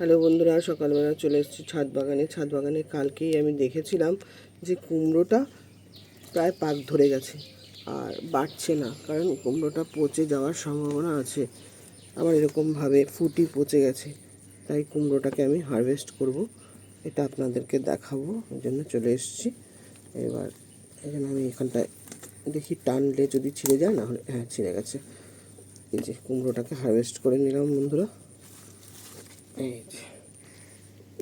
Hello বন্ধুরা, সকালবেলা চলে এসেছি ছাদ বাগানে। কালকেই আমি দেখেছিলাম যে কুমড়োটা প্রায় পাক ধরে গেছে আর বাড়ছে না, কারণ কুমড়োটা পচে যাওয়ার সম্ভাবনা আছে। আবার এরকমভাবে ফুটি পচে গেছে, তাই কুমড়োটাকে আমি হারভেস্ট করব, এটা আপনাদেরকে দেখাবো, ওই জন্য চলে এসেছি। এবার এখানে আমি এখানটায় দেখি টানলে যদি ছিঁড়ে যায়, না হলে হ্যাঁ ছিঁড়ে গেছে। এই যে কুমড়োটাকে হারভেস্ট করে নিলাম বন্ধুরা। এই যে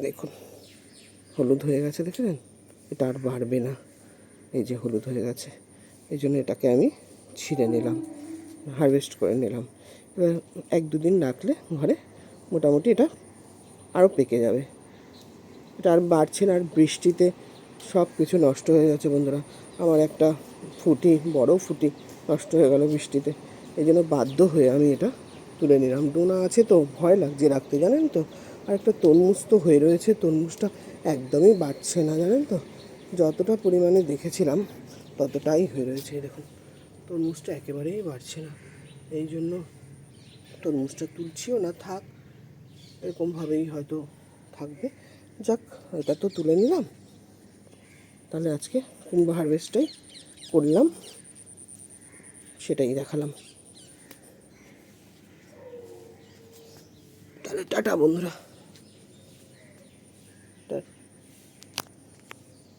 দেখুন হলুদ হয়ে গেছে, দেখলেন? এটা আর বাড়বে না, এই যে হলুদ হয়ে গেছে। এই জন্য এটাকে আমি ছিঁড়ে নিলাম, হারভেস্ট করে নিলাম। এবার 1-2 দিন রাখলে ঘরে মোটামুটি এটা আরও পেকে যাবে। এটা আর বাড়ছে না, আর বৃষ্টিতে সব কিছু নষ্ট হয়ে যাচ্ছে বন্ধুরা। আমার একটা ফুটি, বড় ফুটি নষ্ট হয়ে গেল বৃষ্টিতে। এই জন্য বাধ্য হয়ে আমি এটা তুলে নিলাম। ডোনা আছে তো ভয় লাগছে রাখতে, জানেন তো। আর একটা তরমুজ তো হয়ে রয়েছে, তরমুজটা একদমই বাড়ছে না, জানেন তো। যতটা পরিমাণে দেখেছিলাম ততটাই হয়ে রয়েছে। দেখুন তরমুজটা একেবারেই বাড়ছে না, এই জন্য তরমুজটা তুলছিও না। থাক, এরকমভাবেই হয়তো থাকবে। যাক, এটা তো তুলে নিলাম। তাহলে আজকে কুমড়ো হারভেস্টটাই করলাম, সেটাই দেখালাম। তাহলে টাটা বন্ধুরা,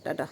টাটা।